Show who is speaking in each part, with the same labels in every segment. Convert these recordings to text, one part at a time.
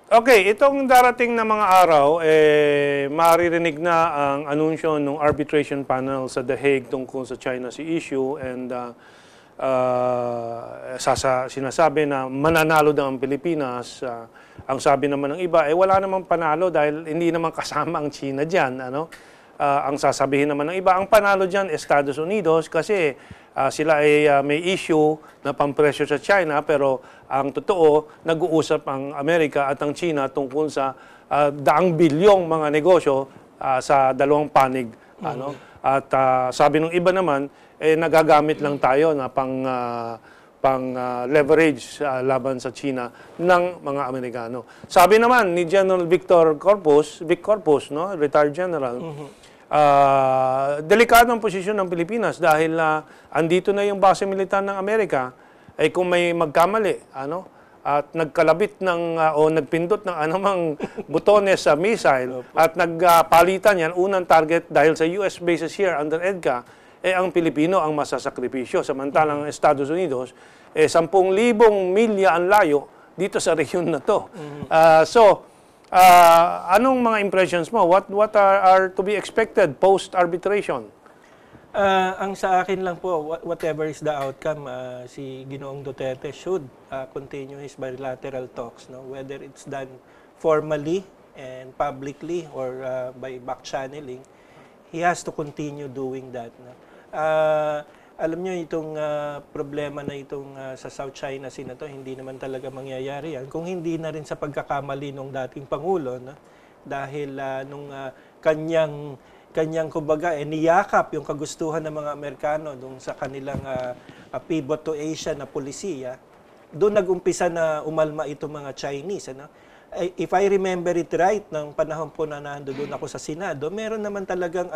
Speaker 1: Okay, itong darating na mga araw, maririnig na ang anunsyo ng arbitration panel sa The Hague tungkol sa China Sea issue and sinasabi na mananalo daw ang Pilipinas. Ang sabi naman ng iba, wala namang panalo dahil hindi naman kasama ang China dyan. Ano? Ang sasabihin naman ng iba, ang panalo dyan Estados Unidos kasi sila ay may issue na pampresyo sa China pero ang totoo, nag-uusap ang Amerika at ang China tungkol sa daang bilyong mga negosyo sa dalawang panig. Ano? At sabi ng iba naman, nagagamit lang tayo na pang leverage laban sa China ng mga Amerikano. Sabi naman ni General Vic Corpus, no, retired general, delikado ang posisyon ng Pilipinas dahil andito na yung base militar ng Amerika, ay kung may magkamali, at nagkalabit o nagpindot ng anumang butones sa missile at nagpalitan yan, unang target dahil sa US bases here under EDCA, ang Pilipino ang masasakripisyo. Samantalang ang Estados Unidos, 10,000 milya ang layo dito sa rehiyon na to. Anong mga impressions mo? What are to be expected post-arbitration?
Speaker 2: Ang sa akin lang po, whatever is the outcome, si Ginoong Duterte should continue his bilateral talks, no? Whether it's done formally and publicly or by back channeling, he has to continue doing that. No? Alam nyo, itong problema na itong sa South China Sea na to, hindi naman talaga mangyayari yan. Kung hindi na rin sa pagkakamali ng dating Pangulo, no? Dahil nung kanyang kumbaga, niyakap yung kagustuhan ng mga Amerikano dun sa kanilang pivot to Asia na polisiya, doon nag-umpisa na umalma itong mga Chinese. Ano? If I remember it right, ng panahon po na nandoon ako sa Senado, meron naman talagang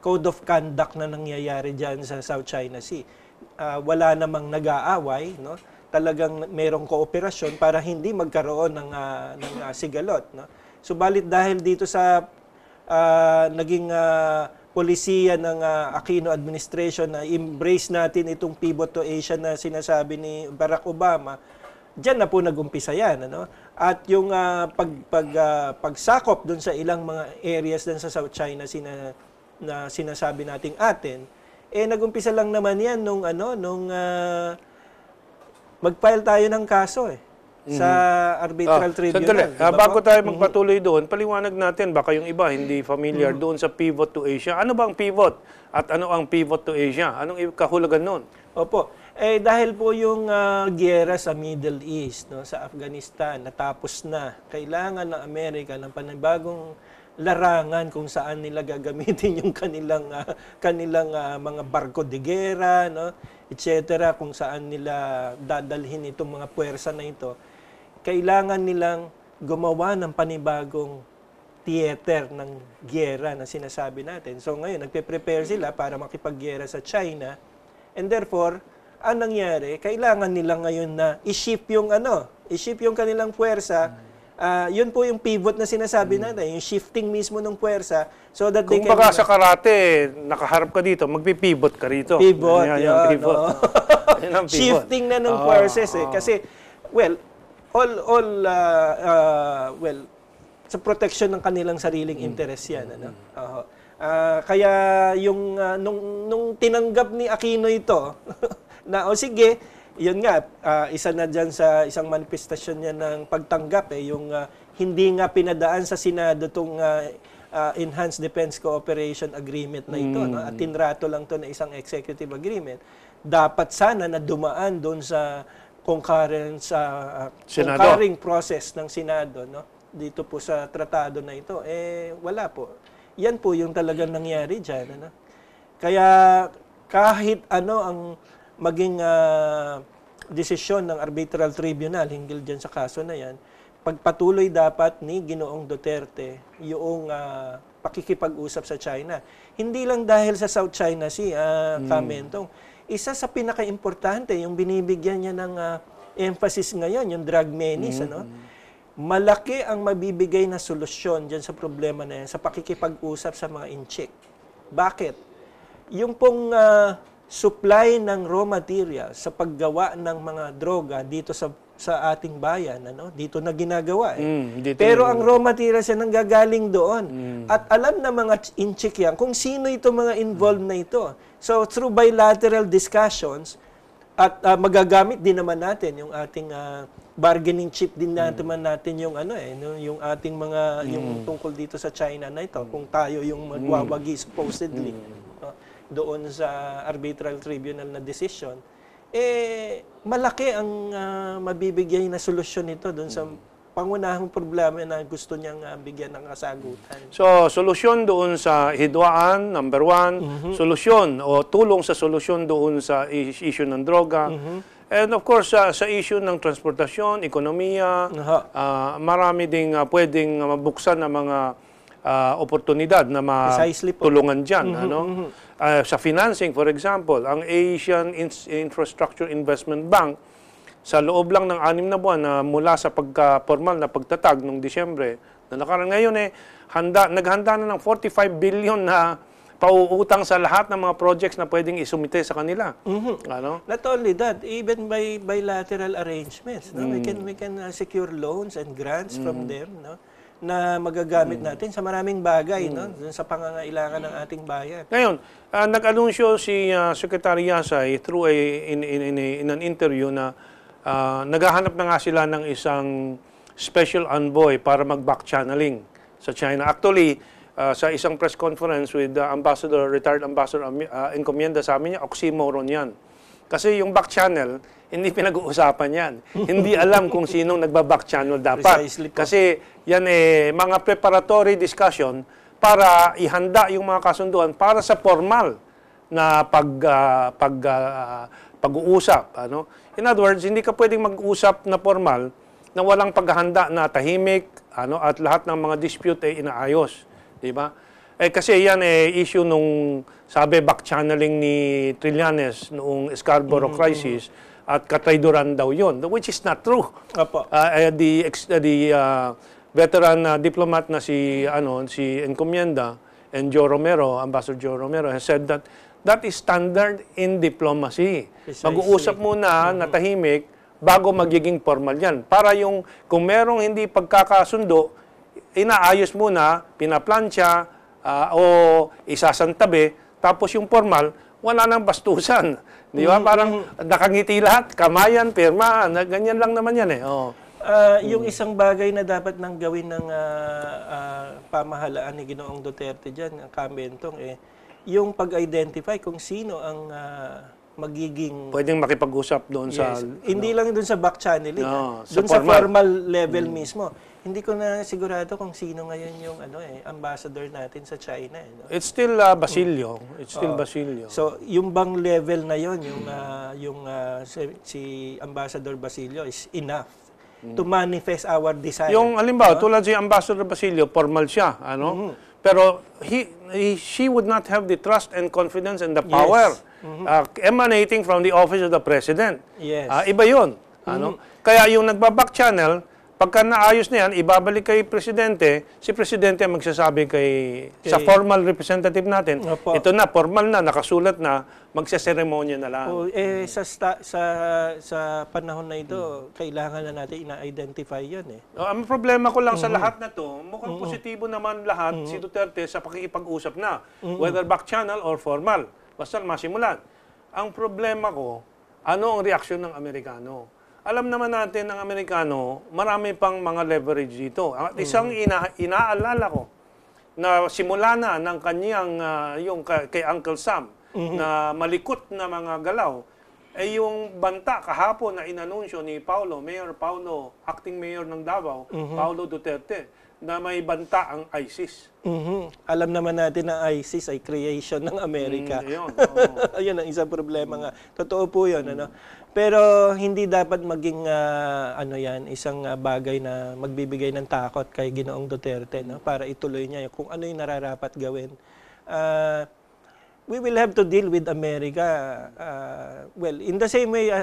Speaker 2: code of conduct na nangyayari dyan sa South China Sea. Wala namang nag-aaway, no? Talagang merong kooperasyon para hindi magkaroon ng sigalot. No? Subalit dahil dito sa naging polisiya ng Aquino administration na embrace natin itong pivot to Asia na sinasabi ni Barack Obama, diyan na po nag-umpisa yan. Ano? At yung pagsakop dun sa ilang mga areas dun sa South China Sea na sinasabi nating atin, nag-umpisa lang naman yan nung mag-file tayo ng kaso sa arbitral tribunal.
Speaker 1: Diba bago tayo magpatuloy doon, paliwanag natin, baka yung iba hindi familiar doon sa pivot to Asia. Ano bang pivot? At ano ang pivot to Asia? Anong kahulugan nun?
Speaker 2: Opo. Dahil po yung giyera sa Middle East, no, sa Afghanistan, natapos na. Kailangan ng Amerika ng panibagong larangan kung saan nila gagamitin yung kanilang mga barko de guerra, no, etc., kung saan nila dadalhin itong mga puwersa na ito. Kailangan nilang gumawa ng panibagong theater ng giyera na sinasabi natin. So ngayon, nagpe-prepare sila para makipag-giyera sa China. And therefore, ang nangyari, kailangan nila ngayon na i-shift yung kanilang puwersa. Yun po yung pivot na sinasabi natin, yung shifting mismo ng puwersa so that
Speaker 1: kung baka sa karate, nakaharap ka dito, magpipivot ka rito.
Speaker 2: Pivot,
Speaker 1: yan, pivot.
Speaker 2: No? Shifting na ng puwerses kasi, sa protection ng kanilang sariling interest yan. Ano? Kaya yung nung tinanggap ni Aquino ito, na sige, yun nga, isa na dyan sa isang manifestasyon niya ng pagtanggap, yung hindi nga pinadaan sa Senado itong Enhanced Defense Cooperation Agreement na ito, no? At tinrato lang to na isang executive agreement. Dapat sana na dumaan doon sa concurring process ng Senado, no? Dito po sa tratado na ito, wala po. Yan po yung talagang nangyari dyan. Ano? Kaya kahit ang maging desisyon ng arbitral tribunal hinggil dyan sa kaso na yan, pagpatuloy dapat ni Ginoong Duterte yung pakikipag-usap sa China. Hindi lang dahil sa South China Sea, Kamentong. Isa sa pinaka-importante, yung binibigyan niya ng emphasis ngayon, yung drug menace. Ano? Malaki ang mabibigay na solusyon dyan sa problema na yan, sa pakikipag-usap sa mga inchik. Bakit? Yung pong supply ng raw material sa paggawa ng mga droga dito sa sa ating bayan, dito na ginagawa.
Speaker 1: Dito
Speaker 2: Pero ang raw materials yan nanggagaling doon. At alam na mga inchik yan kung sino ito mga involved na ito. So through bilateral discussions, at magagamit din naman natin yung ating bargaining chip din naman natin yung yung ating mga yung tungkol dito sa China na ito kung tayo yung magwawagi supposedly doon sa arbitral tribunal na decision, malaki ang mabibigay na solusyon nito doon sa pangunahing problema na gusto niyang bigyan ng kasagutan.
Speaker 1: So, solusyon doon sa hidwaan, number one. Solusyon o tulong sa solusyon doon sa issue ng droga. And of course, sa issue ng transportasyon, ekonomiya, marami ding pwedeng mabuksan na mga oportunidad na matulungan dyan. Sa financing, for example, ang Asian Infrastructure Investment Bank, sa loob lang ng 6 na buwan na mula sa pagka-formal na pagtatag noong Disyembre na nakaraan ngayon naghanda na ng 45 billion na pauutang sa lahat ng mga projects na pwedeng isumite sa kanila.
Speaker 2: Not only that, even by bilateral arrangements, we can secure loans and grants from them, na magagamit natin sa maraming bagay, sa pangangailangan ng ating bayan.
Speaker 1: Ngayon, nag-anunsyo si Secretary Yasay through in an interview na naghahanap na nga sila ng isang special envoy para mag-back channeling sa China. Actually, sa isang press conference with retired Ambassador Encomienda, sabi niya, oxymoron yan. Kasi yung back channel, hindi pinag-uusapan yan. Hindi alam kung sinong nagba-back channel dapat. Kasi yan mga preparatory discussion para ihanda yung mga kasunduan para sa formal na pag-uusap. In other words, hindi ka pwedeng mag-usap na formal na walang paghahanda na tahimik at lahat ng mga dispute ay inaayos. Di ba? Kasi yan issue nung sabi back channeling ni Trillanes noong Scarborough Crisis at katraidoran daw yon, which is not true. The veteran diplomat na si Encomienda and Joe Romero, Ambassador Joe Romero, has said that that is standard in diplomacy. Mag-uusap muna na tahimik bago magiging formal yan. Para kung merong hindi pagkakasundo, inaayos muna, pinaplansya, o isasantabi, tapos yung formal, wala nang bastusan. Di ba? Parang nakangiti lahat, kamayan, pirma, ganyan lang naman yan .
Speaker 2: Yung isang bagay na dapat nang gawin ng pamahalaan ni Ginoong Duterte dyan, ang kamentong, yung pag-identify kung sino ang magiging...
Speaker 1: Pwedeng makipag-usap doon sa...
Speaker 2: Hindi lang doon sa back channeling. Doon sa formal level mismo. Hindi ko na sigurado kung sino ngayon yung ambassador natin sa China.
Speaker 1: It's still Basilio. It's still Basilio.
Speaker 2: So, yung bang level na yon, yung si Ambassador Basilio is enough to manifest our desire.
Speaker 1: Yung halimbawa, tulad si Ambassador Basilio, formal siya, pero she would not have the trust and confidence and the power emanating from the office of the president. Iba yun. Kaya yung nagbaback channel, pagka naayos na yan, ibabalik kay presidente, si presidente magsasabi sa formal representative natin, ito na, formal na, nakasulat na, magsaseremonya na lang.
Speaker 2: Sa panahon na ito, kailangan na natin ina-identify yan .
Speaker 1: Ang problema ko lang sa lahat na to, mukhang positibo naman lahat si Duterte sa pakikipag-usap na, whether back channel or formal. Basta masimulan. Ang problema ko, ano ang reaksyon ng Amerikano? Alam naman natin ng Amerikano, marami pang mga leverage dito. At isang inaalala ko na simula na ng kanyang, yung kay Uncle Sam, na malikot na mga galaw, ay yung banta kahapon na inanunsyo ni Mayor Paulo, acting mayor ng Davao, Paulo Duterte, na may banta ang ISIS.
Speaker 2: Alam naman natin na ISIS ay creation ng Amerika. Ayun ang isang problema nga. Totoo po yun. Pero hindi dapat maging isang bagay na magbibigay ng takot kay Ginoong Duterte para ituloy niya kung ano yung nararapat gawin. We will have to deal with America. Well, in the same way,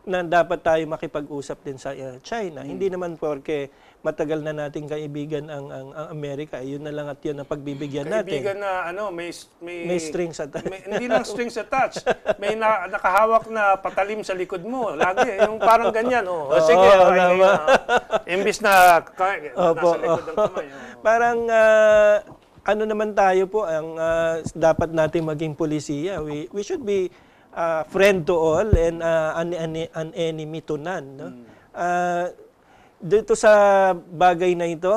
Speaker 2: na dapat tayo makipag-usap din sa China. Hindi naman porque matagal na nating kaibigan ang Amerika, yun na lang at yun ang pagbibigyan natin.
Speaker 1: Kaibigan na
Speaker 2: May strings attached.
Speaker 1: hindi lang strings attached. May nakahawak na patalim sa likod mo. Lagi yung parang ganyan. Sige, imbis na nasa likod ng kamay.
Speaker 2: Parang ano naman tayo po ang dapat natin maging pulisiya. We should be friend to all and an enemy to none. No? Dito sa bagay na ito,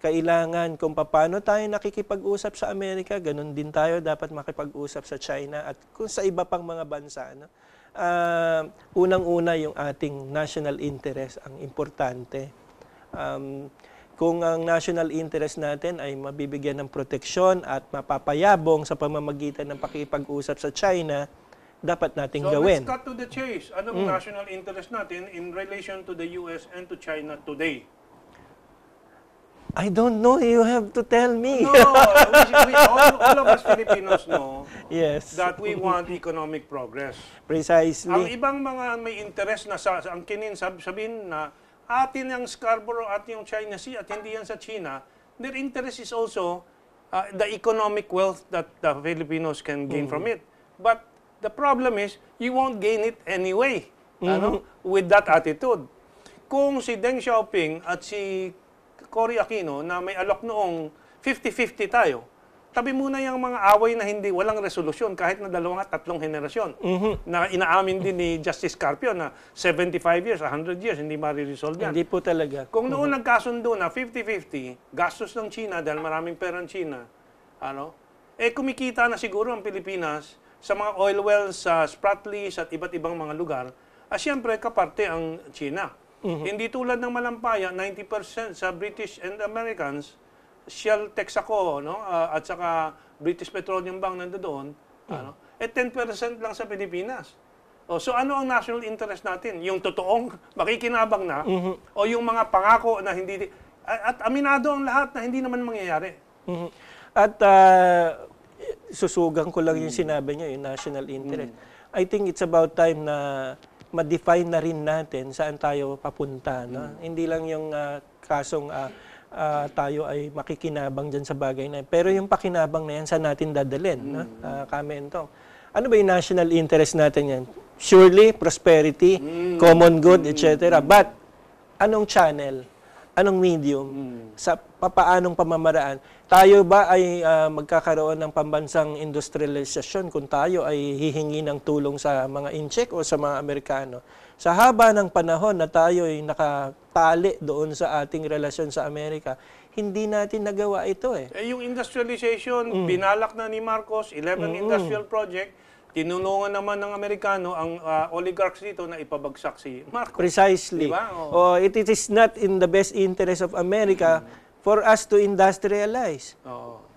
Speaker 2: kailangan kung paano tayo nakikipag-usap sa Amerika, ganun din tayo dapat makipag-usap sa China at kung sa iba pang mga bansa. No? Unang-una yung ating national interest ang importante. Kung ang national interest natin ay mabibigyan ng proteksyon at mapapayabong sa pamamagitan ng pakipag-usap sa China, dapat nating gawin.
Speaker 1: So let's cut to the chase. Anong national interest natin in relation to the US and to China today?
Speaker 2: I don't know. You have to tell me.
Speaker 1: No, all of us Filipinos know
Speaker 2: Yes.
Speaker 1: that we want economic progress. Ang
Speaker 2: Precisely.
Speaker 1: ibang mga may interest na ang sabihin na atin ang Scarborough at yung China Sea at hindi yan sa China, their interest is also the economic wealth that the Filipinos can gain from it. But the problem is, you won't gain it anyway with that attitude. Kung si Deng Xiaoping at si Cory Aquino na may alok noong 50-50 tayo, tabi muna yung mga away na walang resolusyon kahit na 2 at 3 henerasyon. Na inaamin din ni Justice Carpio na 75 years, 100 years, hindi mariresolve yan.
Speaker 2: Hindi po talaga.
Speaker 1: Kung noon nagkasundo na 50-50, gastos ng China dahil maraming pera ng China, kumikita na siguro ang Pilipinas sa mga oil wells sa Spratlys at iba't ibang mga lugar, siyempre kaparte ang China. Hindi tulad ng Malampaya, 90% sa British and Americans, Shell, Texaco, at saka British Petroleum Bank nandoon, 10% lang sa Pilipinas. So ano ang national interest natin? Yung totoong makikinabang na o yung mga pangako na hindi at aminado ang lahat na hindi naman mangyayari.
Speaker 2: At susugang ko lang yung sinabi niyo, yung national interest. I think it's about time na ma-define na rin natin saan tayo papunta. No? Hindi lang yung kasong tayo ay makikinabang dyan sa bagay na yan. Pero yung pakinabang na yan, saan natin dadalhin? No? Kamentong. Ano ba yung national interest natin yan? Surely, prosperity, common good, etc. But, anong channel? Anong medium? Sa papaanong pamamaraan? Tayo ba ay magkakaroon ng pambansang industrialisasyon kung tayo ay hihingi ng tulong sa mga Incheck o sa mga Amerikano? Sa haba ng panahon na tayo ay nakatali doon sa ating relasyon sa Amerika, hindi natin nagawa ito eh.
Speaker 1: Yung industrialization, binalak na ni Marcos, 11 industrial project, tinulungan naman ng Amerikano ang oligarchs dito na ipabagsak si Marcos.
Speaker 2: Precisely.
Speaker 1: Diba?
Speaker 2: It is not in the best interest of America for us to industrialize.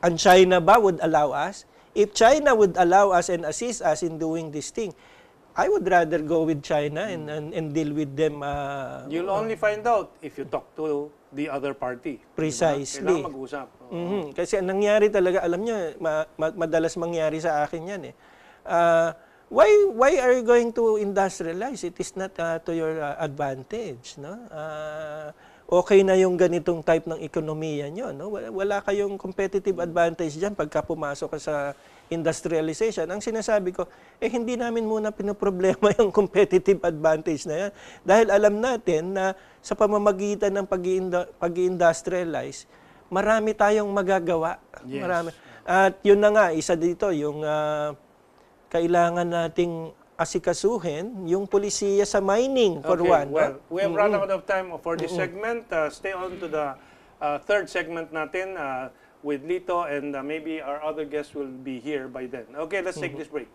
Speaker 2: And China ba would allow us? If China would allow us and assist us in doing this thing, I would rather go with China and deal with them.
Speaker 1: You'll only find out if you talk to the other party.
Speaker 2: Precisely.
Speaker 1: Diba? Kailangan mag-usap.
Speaker 2: Kasi ang nangyari talaga, alam nyo, madalas mangyari sa akin yan eh. Why are you going to industrialize? It is not to your advantage, no? Okay na yung ganitong type ng ekonomiya nyo, no? Wala kayong competitive advantage diyan pagka pumasok ka sa industrialization. Ang sinasabi ko, hindi namin muna pinoproblema yung competitive advantage na yan. Dahil alam natin na sa pamamagitan ng pag-industrialize, marami tayong magagawa.
Speaker 1: Yes.
Speaker 2: Marami. At yun na nga, isa dito, yung kailangan nating asikasuhin yung polisiya sa mining, for one.
Speaker 1: Well, we have run out of time for this segment. Stay on to the third segment natin with Lito, and maybe our other guests will be here by then. Okay, let's take this break.